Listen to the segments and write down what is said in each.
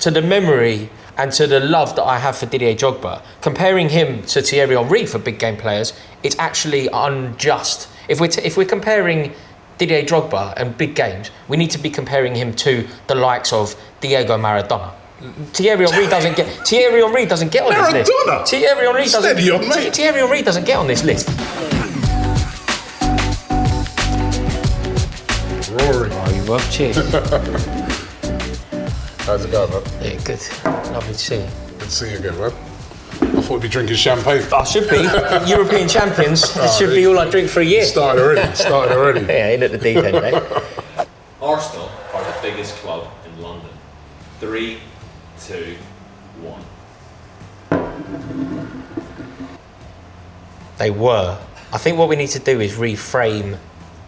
to the memory and to the love that I have for Didier Drogba, comparing him to Thierry Henry for big game players, it's actually unjust. If we're comparing Didier Drogba and big games, we need to be comparing him to the likes of Diego Maradona. Thierry Henry doesn't get on this list. Thierry Henry doesn't get on this list. Rory. Oh, you well, cheers. How's it going, man? Yeah, good. Lovely to see you. Good to see you again, man. I thought we'd be drinking champagne. I should be. European champions. This should be all I drink for a year. Started already. Yeah, in at the deep end, eh? Arsenal are the biggest club in London. 3, 2, 1. They were. I think what we need to do is reframe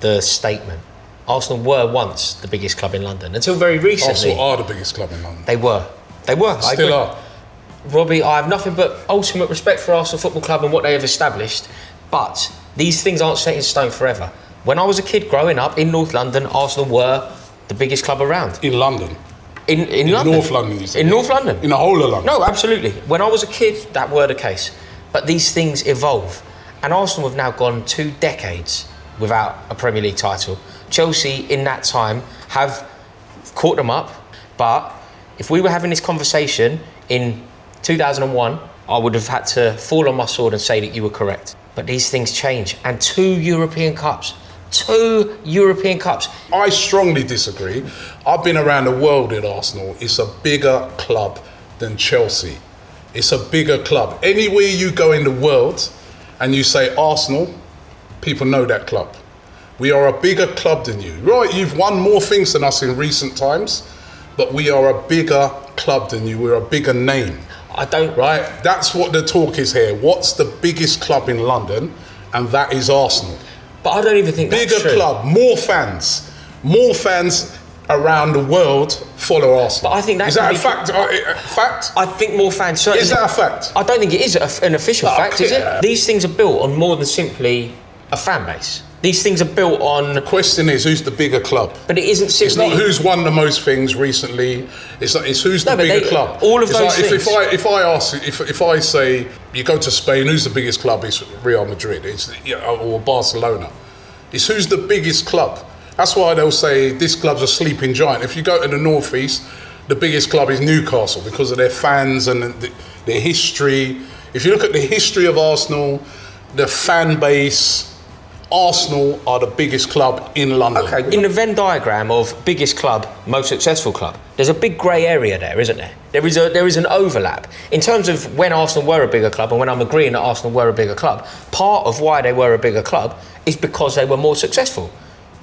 the statement. Arsenal were once the biggest club in London until very recently. Arsenal are the biggest club in London. They were. Still are. Robbie, I have nothing but ultimate respect for Arsenal Football Club and what they have established, but these things aren't set in stone forever. When I was a kid growing up in North London, Arsenal were the biggest club around. In London? In London. North London, you said? In North London. In the whole of London? No, absolutely. When I was a kid, that were the case. But these things evolve. And Arsenal have now gone 2 decades without a Premier League title. Chelsea, in that time, have caught them up. But if we were having this conversation in 2001, I would have had to fall on my sword and say that you were correct. But these things change. And 2 European Cups. I strongly disagree. I've been around the world in Arsenal. It's a bigger club than Chelsea. It's a bigger club. Anywhere you go in the world and you say Arsenal, people know that club. We are a bigger club than you. Right, you've won more things than us in recent times, but we are a bigger club than you. We're a bigger name. Right? That's what the talk is here. What's the biggest club in London? And that is Arsenal. But I don't even think that's true. Bigger club, more fans around the world follow Arsenal. But I think is that a fact? Fact? I think more fans certainly. Is that a fact? I don't think it is an official fact, is it? These things are built on more than simply a fan base. These things are built on... The question is, who's the bigger club? But it isn't simply... It's not who's won the most things recently. It's who's the bigger club. All of those things. If I say, you go to Spain, who's the biggest club? It's Real Madrid. Or Barcelona. It's who's the biggest club. That's why they'll say this club's a sleeping giant. If you go to the northeast, the biggest club is Newcastle because of their fans and their history. If you look at the history of Arsenal, the fan base... Arsenal are the biggest club in London. Okay, in the Venn diagram of biggest club, most successful club, there's a big grey area there, isn't there? There is an overlap. In terms of when Arsenal were a bigger club and when I'm agreeing that Arsenal were a bigger club, part of why they were a bigger club is because they were more successful.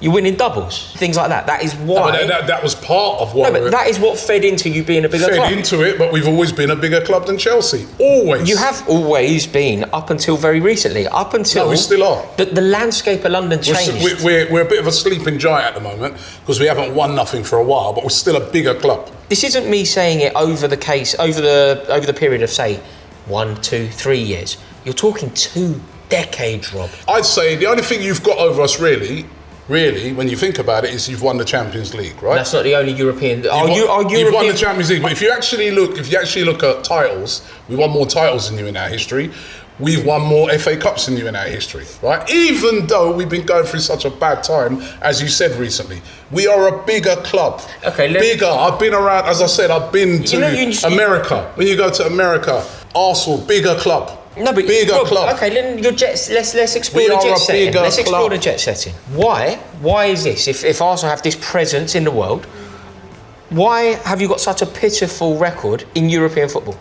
You win in doubles, things like that. That is why... No, but that was part of what... No, but that is what fed into you being a bigger club. Fed into it, but we've always been a bigger club than Chelsea. Always. You have always been, up until very recently. Up until... No, we still are. The landscape of London changed. We're a bit of a sleeping giant at the moment because we haven't won nothing for a while, but we're still a bigger club. This isn't me saying it over the period of, say, 1, 2, 3 years. You're talking 2 decades, Rob. I'd say the only thing you've got over us really, when you think about it, is you've won the Champions League, right? That's not the only European... You've won the Champions League, but if you actually look at titles, we won more titles than you in our history. We've won more FA Cups than you in our history, right? Even though we've been going through such a bad time, as you said recently, we are a bigger club. Okay, bigger. I've been around, as I said, I've been to America. When you go to America, Arsenal, bigger club. No, but bigger club. Okay, then your jets. Let's explore the jet setting. Let's explore the jet setting. Why is this? If Arsenal have this presence in the world, why have you got such a pitiful record in European football?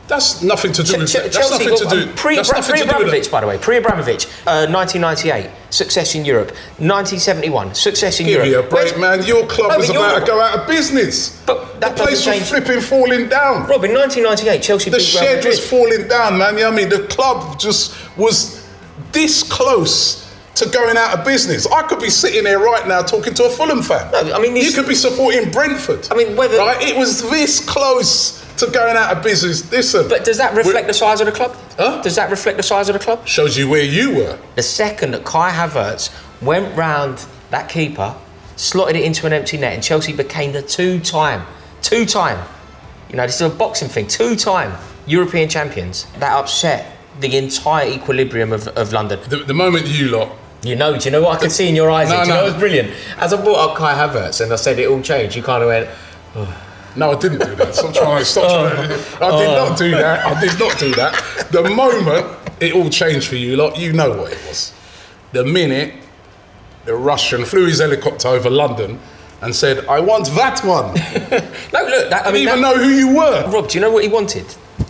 That's nothing to do with it. That's nothing to do. Pre-Abramovich, by the way. Pre-Abramovich, 1998, success in Europe. 1971, success in Europe. Give me a break, man. Your club was about to go out of business. But that the place was flipping falling down. Rob, in 1998, Chelsea beat Real Madrid. The shed was falling down, man. You know what I mean? The club just was this close to going out of business. I could be sitting there right now talking to a Fulham fan. No, I mean, you could be supporting Brentford. I mean, whether... Right? It was this close to going out of business. Listen. But does that reflect the size of the club? Huh? Does that reflect the size of the club? Shows you where you were. The second that Kai Havertz went round that keeper, slotted it into an empty net, and Chelsea became the two-time You know, this is a boxing thing. 2-time European champions. That upset the entire equilibrium of London. The moment you lot. You know, do you know what I could see in your eyes? No, Do you no. know it was brilliant? As I brought up Kai Havertz and I said it all changed, you kind of went, No, I didn't do that. Stop trying. I did not do that. I did not do that. The moment it all changed for you lot, you know what it was. The minute the Russian flew his helicopter over London and said, "I want that one." no, look, that, I Didn't mean, even know who you were. Rob, do you know what he wanted?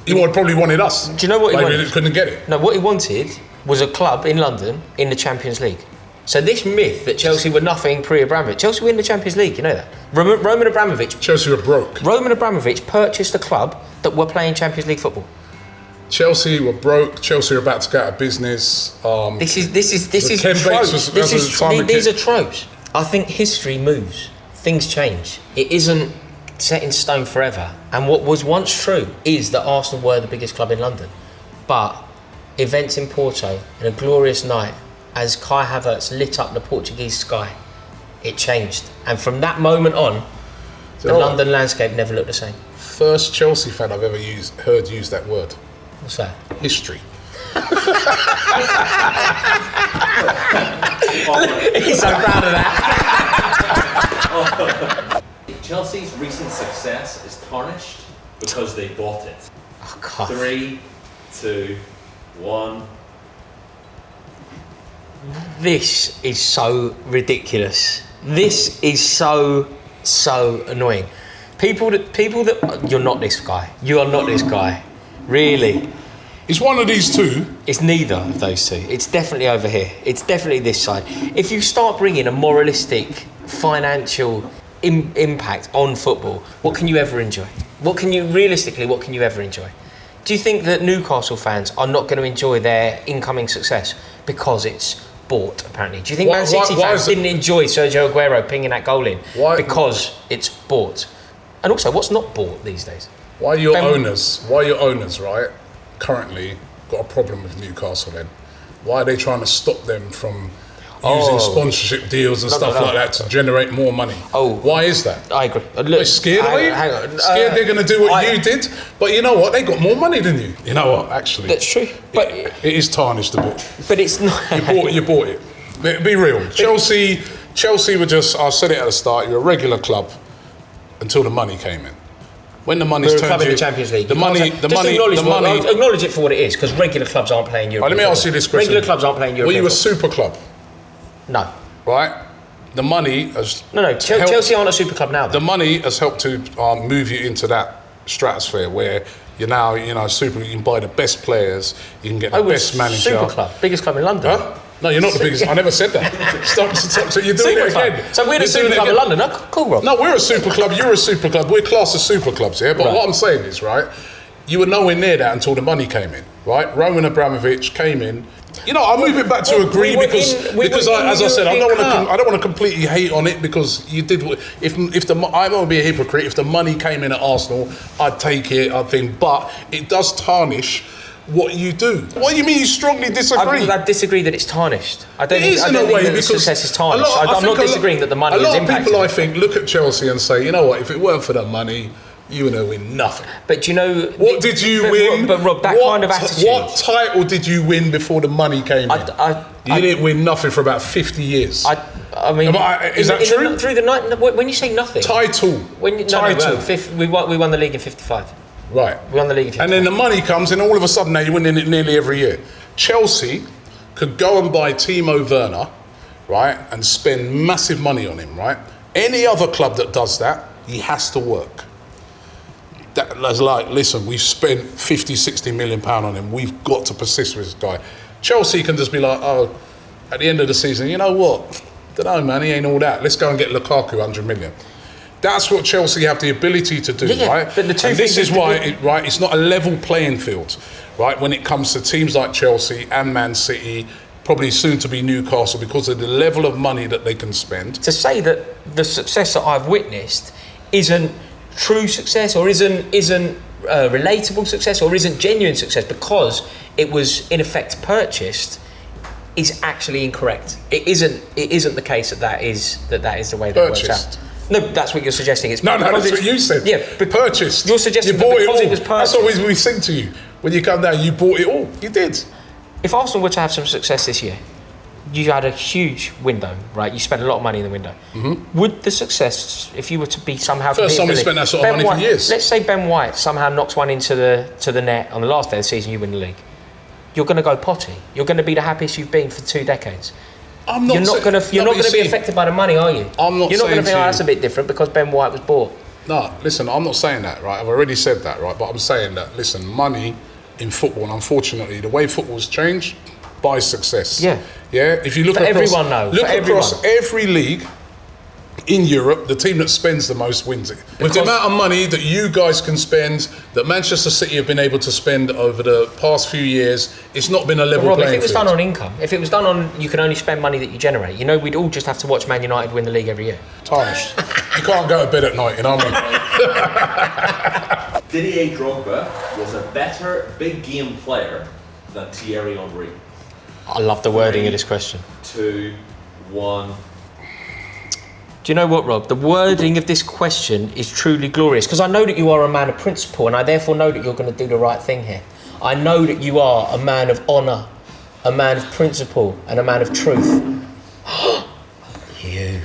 He probably wanted us. Do you know what he Maybe wanted? he couldn't get it. No, what he wanted was a club in London in the Champions League. So this myth that Chelsea were nothing pre-Abramovich, Chelsea were in the Champions League, you know that? Roman Abramovich. Chelsea were broke. Roman Abramovich purchased a club that were playing Champions League football. Chelsea were broke. Chelsea were about to go out of business. This is Ken Bates tropes. was- These are tropes. I think history moves. Things change. It isn't set in stone forever. And what was once true is that Arsenal were the biggest club in London. But events in Porto and a glorious night as Kai Havertz lit up the Portuguese sky, it changed. And from that moment on, the London landscape never looked the same. First Chelsea fan I've ever heard use that word. What's that? History. He's so proud of that. Chelsea's recent success is tarnished because they bought it. Oh, God. 3, 2, 1. This is so ridiculous. This is so annoying. People that you're not this guy. You are not this guy. Really. It's one of these two. It's neither of those two. It's definitely over here. It's definitely this side. If you start bringing a moralistic, financial impact on football, what can you ever enjoy? What can you ever enjoy? Do you think that Newcastle fans are not going to enjoy their incoming success because it's bought, apparently? Do you think Man City fans didn't enjoy Sergio Aguero pinging that goal in because it's bought? And also, what's not bought these days? Why your owners, right, currently got a problem with Newcastle then? Why are they trying to stop them from using sponsorship deals and stuff like that to generate more money? Why is that? I agree. They're scared, are you? Hang on. Scared they're going to do what you did? But you know what? They got more money than you. You know what, actually? That's true. But it is tarnished a bit. But it's not. You bought it. Be real. Chelsea were just, I said it at the start, you're a regular club until the money came in. When the money's turned club in the Champions League. Acknowledge it for what it is, because regular clubs aren't playing Europe. Let me ask you this question. Regular clubs aren't playing Europe. Were you a super club? No. Right? The money has... No. Chelsea aren't a super club now, though. The money has helped to move you into that stratosphere where you're now, super, you can buy the best players, you can get the best manager. Super club. Biggest club in London. Huh? No, you're not the biggest. I never said that. Stop. So you're doing super it club. again. So we're the super club in London. No, cool, Rob. No, we're a super club. You're a super club. We're classed as super clubs here. But what I'm saying is, right, you were nowhere near that until the money came in, right? Roman Abramovich came in. I'll move it back to agree because as I said, I don't want to completely hate on it because you did. I won't be a hypocrite. If the money came in at Arsenal, I'd take it. I think, but it does tarnish what you do. What do you mean you strongly disagree? I disagree that it's tarnished. I don't think because success is tarnished. I'm not disagreeing that the money is impacted. A lot of people, I think, look at Chelsea and say, you know what, if it weren't for the money, you would win nothing. But you know... What did you win? But Rob, that kind of attitude... What title did you win before the money came in? You didn't win nothing for about 50 years. I mean... Is that true? Through the night... When you say nothing... Title. We won the league in 55. Right. We won the league in 55. And then the money comes and all of a sudden now you're winning it nearly every year. Chelsea could go and buy Timo Werner, right, and spend massive money on him, right? Any other club that does that, he has to work. That's like, listen, we've spent 50, 60 million pound on him. We've got to persist with this guy. Chelsea can just be like, at the end of the season, you know what? Don't know, man, he ain't all that. Let's go and get Lukaku 100 million. That's what Chelsea have the ability to do, right? But this is why, it's not a level playing field, right? When it comes to teams like Chelsea and Man City, probably soon to be Newcastle, because of the level of money that they can spend. To say that the success that I've witnessed isn't true success or isn't relatable success or isn't genuine success because it was in effect purchased is actually incorrect. It isn't the case that is the way that it works out. No, that's what you're suggesting. It's No, that's what you said. Yeah, purchased. You're suggesting you bought because it it was all. purchased. That's what we sing to you. When you come down, you bought it all. You did. If Arsenal were to have some success this year, you had a huge window, right? You spent a lot of money in the window. Mm-hmm. Would the success, if you were to be somehow... First time we spent that sort of money for years. Let's say Ben White somehow knocks one into the net on the last day of the season, you win the league. You're going to go potty. You're going to be the happiest you've been for 2 decades. You're not going to be affected by the money, are you? I'm not. You're not going to think, you, that's a bit different because Ben White was bought. No, listen, I'm not saying that, right? I've already said that, right? But I'm saying that, listen, money in football, and unfortunately, the way football's changed, buys success. Yeah. Yeah? If you look For across... everyone, though. Look For across everyone. every league in Europe, the team that spends the most wins it. With the amount of money that you guys can spend, that Manchester City have been able to spend over the past few years, it's not been a level Rob, playing if it was field. done on income, if it was done on you can only spend money that you generate, we'd all just have to watch Man United win the league every year. Tarnished. You can't go to bed at night, you know what I mean? Didier Drogba was a better big game player than Thierry Henry. I love the wording of this question. 2, 1. Do you know what, Rob? The wording of this question is truly glorious because I know that you are a man of principle and I therefore know that you're going to do the right thing here. I know that you are a man of honour, a man of principle and a man of truth. You.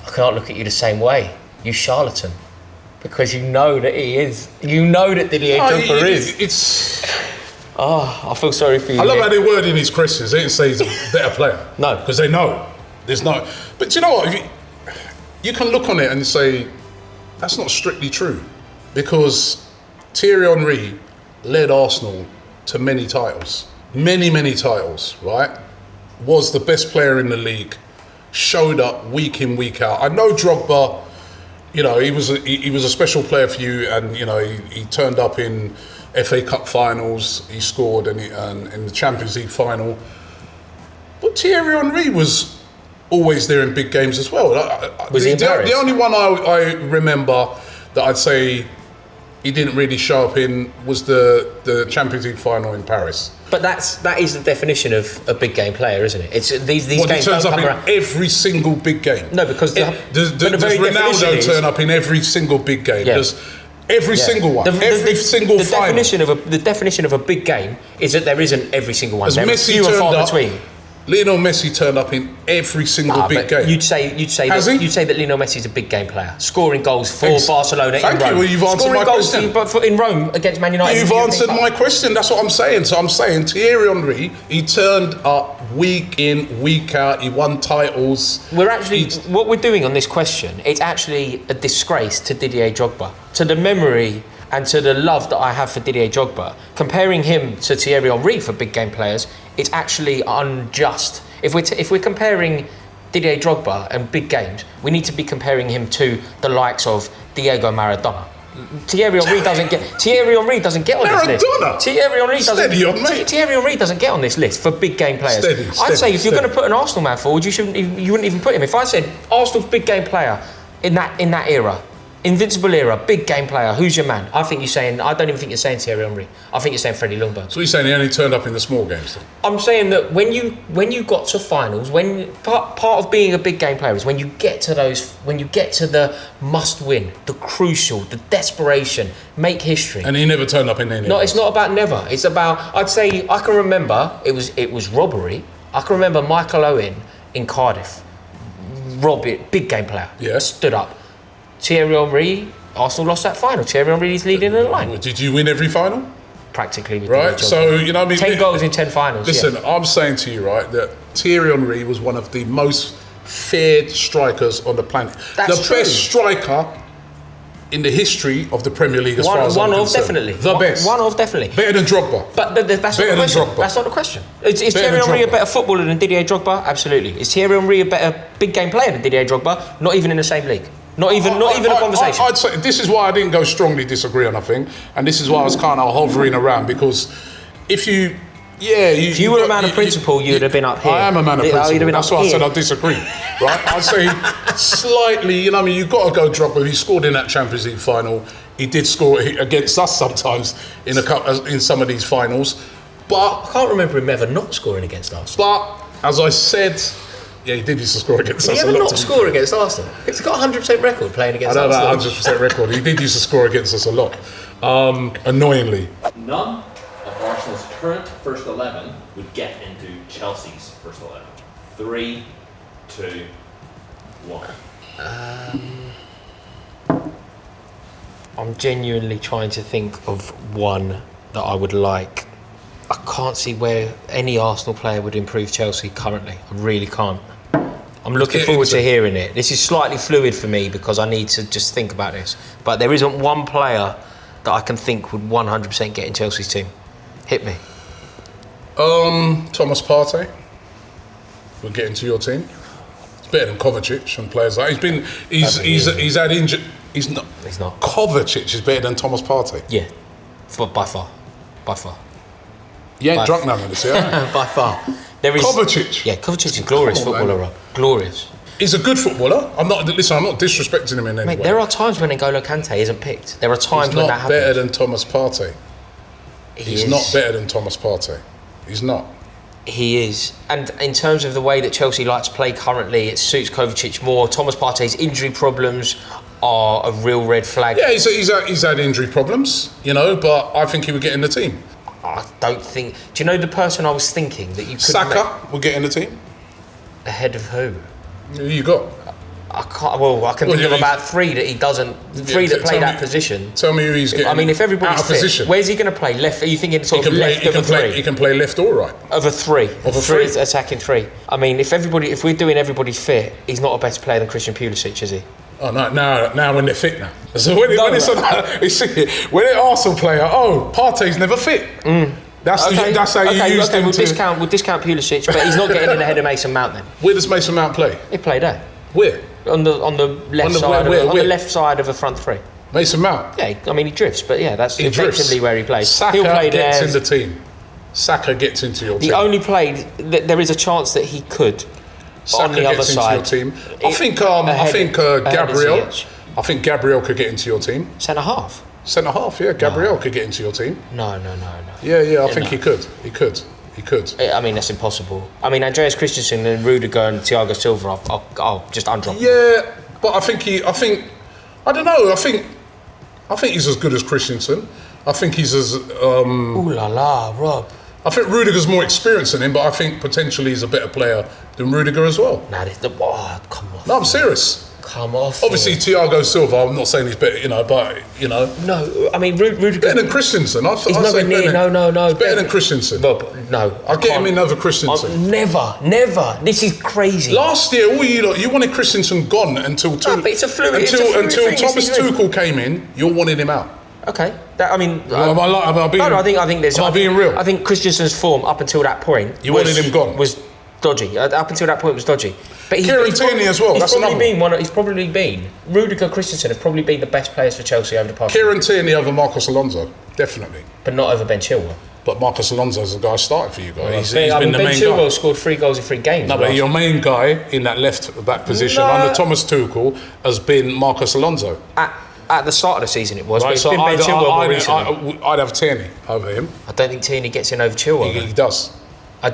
I can't look at you the same way. You charlatan. Because you know that he is. You know that Didier Drogba is. It's... Oh, I feel sorry for you. I love how they word in his questions. They didn't say he's a better player. No. Because they know. There's no... But do you know what? If you can look on it and say, that's not strictly true. Because Thierry Henry led Arsenal to many titles. Many, many titles, right? Was the best player in the league. Showed up week in, week out. I know Drogba, he was a special player for you and, he turned up in FA Cup finals, he scored and in the Champions League final. But Thierry Henry was always there in big games as well. Was he in Paris? The only one I remember that I'd say he didn't really show up in was the Champions League final in Paris. But that is the definition of a big game player, isn't it? It's these games He turns don't up come in around. every single big game. No, because does Ronaldo turn up in every single big game? Yeah. Does every single one? Single final. The definition of a big game is that there isn't every single one. There are Messi few and far turned up, between. Lionel Messi turned up in every single big game. You'd say that Lionel Messi's a big game player, scoring goals for Barcelona in Rome. Thank you. Well, you've answered my question. In Rome against Man United. You've answered my question. That's what I'm saying. So I'm saying Thierry Henry, he turned up week in, week out. He won titles. What we're doing on this question, it's actually a disgrace to Didier Drogba, to the memory and to the love that I have for Didier Drogba. Comparing him to Thierry Henry for big game players, it's actually unjust. If we're comparing Didier Drogba and big games, we need to be comparing him to the likes of Diego Maradona. Thierry Henry doesn't get on this list. Thierry Henry doesn't get on this list for big game players. I'd say if you're going to put an Arsenal man forward, you wouldn't even put him. If I said Arsenal's big game player in that era, Invincible era, big game player, who's your man? I don't even think you're saying Thierry Henry. I think you're saying Freddie Ljungberg. So you're saying he only turned up in the small games then? I'm saying that when you got to finals, part of being a big game player is when you get to the must win, the crucial, the desperation, make history. And he never turned up in any. No, it's not about never. It's about, I'd say, I can remember it was robbery. I can remember Michael Owen in Cardiff. Robbie, big game player. Yeah. Stood up. Thierry Henry, Arsenal lost that final. Thierry Henry is leading the line. Did you win every final? Practically. Right, so, 10 goals in 10 finals. Listen, I'm saying to you, right, that Thierry Henry was one of the most feared strikers on the planet. That's true. The best striker in the history of the Premier League as far as I'm concerned. Definitely. The best. One of, definitely. Better than Drogba. But that's not the question. That's not the question. Is Thierry Henry a better footballer than Didier Drogba? Absolutely. Is Thierry Henry a better big game player than Didier Drogba? Not even in the same league. Not even a conversation. I'd say this is why I didn't go strongly disagree on a thing, and this is why I was kind of hovering around, because if you were a man of principle, you'd have been up here. I am a man of principle. That's why I said I disagree. Right? I'd say slightly. You've got to go Drogba. He scored in that Champions League final. He did score against us sometimes in some of these finals, but I can't remember him ever not scoring against us. But as I said Yeah, he did used to score against Did us he a ever lot. not score against Arsenal? He's got a 100% record playing against I know Arsenal. that 100% record. He did used to score against us a lot. Annoyingly. None of Arsenal's current first 11 would get into Chelsea's first 11. 3, 2, 1. I'm genuinely trying to think of one that I would like. I can't see where any Arsenal player would improve Chelsea currently. I really can't. I'm looking forward to hearing it. This is slightly fluid for me because I need to just think about this. But there isn't one player that I can think would 100% get in Chelsea's team. Hit me. Thomas Partey will get into your team. It's better than Kovacic and players like he's had injured. He's not. Kovacic is better than Thomas Partey. Yeah, by far. You ain't drunk now, Minister. By far. There is Kovacic. Yeah, Kovacic is a glorious footballer, Rob. Glorious. He's a good footballer. I'm not disrespecting him in any way. There are times when N'Golo Kante isn't picked. There are times when that happens. He's not better than Thomas Partey. He's not better than Thomas Partey. He's not. He is. And in terms of the way that Chelsea likes to play currently, it suits Kovacic more. Thomas Partey's injury problems are a real red flag. Yeah, he's had injury problems, but I think he would get in the team. I don't think... Do you know the person I was thinking that you could... Saka will get in the team. Ahead of who? Who you got? I can't... Well, I can think of about three that he doesn't... Three that play that position. Tell me who he's getting. I mean, if everybody's out of fit, position. Where's he going to play? Left? Are you thinking sort of left of a three? He can play left or right. Of a three. Of a three. Attacking three. I mean, if we're doing everybody fit, he's not a better player than Christian Pulisic, is he? Oh no! Now when they're fit now. So when an Arsenal player, Partey's never fit. That's how you use him. We'll discount Pulisic, but he's not getting in ahead of Mason Mount then. Where does Mason Mount play? He played there. Where? On the left side. On the left side of a front three. Mason Mount. Yeah, I mean he drifts, but yeah, that's effectively where he plays. Saka gets in the team. Saka gets into your team. He only played. There is a chance that he could. Saka on the other side, into your team. I think Gabriel. I think Gabriel could get into your team. Centre half. Centre half, yeah. Gabriel could get into your team. No. Yeah. I think he could. He could. I mean, that's impossible. I mean, Andreas Christensen and Rudiger and Thiago Silva, I'll just undrop. Yeah, but I think I don't know. I think he's as good as Christensen. I think he's as. Ooh la la, Rob. I think Rudiger's more experienced than him, but I think potentially he's a better player than Rudiger as well. Come on. No, I'm serious. Come off. Obviously, Thiago Silva, I'm not saying he's better, but. No, I mean, Rudiger. Better than Christensen. He's nowhere near. No. Better than Christensen. Rob, no. I'll get him in over Christensen. Never. This is crazy. Last year, you wanted Christensen gone until but it's a fluid until thing, Thomas Tuchel came in. You wanted him out. Okay, I think there's. Am I being real? I think Christensen's form up until that point. You wanted him gone. Was dodgy. Up until that point was dodgy. But Kieran Tierney as well. He's probably been. Rudiger, Christensen have probably been the best players for Chelsea over the past. Kieran Tierney over Marcus Alonso, definitely. But not over Ben Chilwell. But Marcus Alonso's the guy starting for you guys. He's been the main guy. Ben Chilwell scored 3 goals in 3 games. No, but your main guy in that left back position under Thomas Tuchel has been Marcus Alonso. At the start of the season it was, right, but it's been Ben Chilwell more recently. I'd have Tierney over him. I don't think Tierney gets in over Chilwell. He does. I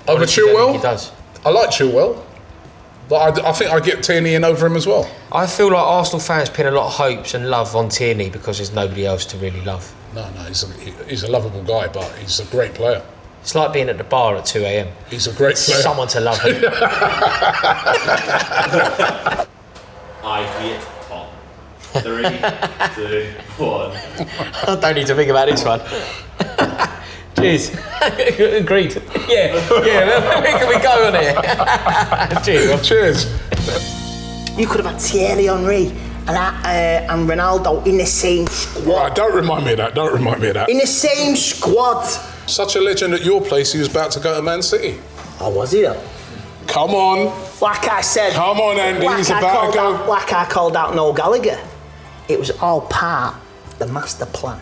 over Chilwell? He does. I like Chilwell, but I think I get Tierney in over him as well. I feel like Arsenal fans pin a lot of hopes and love on Tierney because there's nobody else to really love. No, he's a lovable guy, but he's a great player. It's like being at the bar at 2 a.m. He's a great player. Someone to love him. I hate Tom. 3, 2, 1. I don't need to think about this one. Cheers. Agreed. Yeah. Where can we go on here? Cheers. You could have had Thierry Henry and Ronaldo in the same squad. Right, don't remind me of that. In the same squad. Such a legend at your place, he was about to go to Man City. Oh, was he though? Come on. Like I said. Come on, Andy. He's about to go. Like I called out Noel Gallagher. It was all part of the master plan.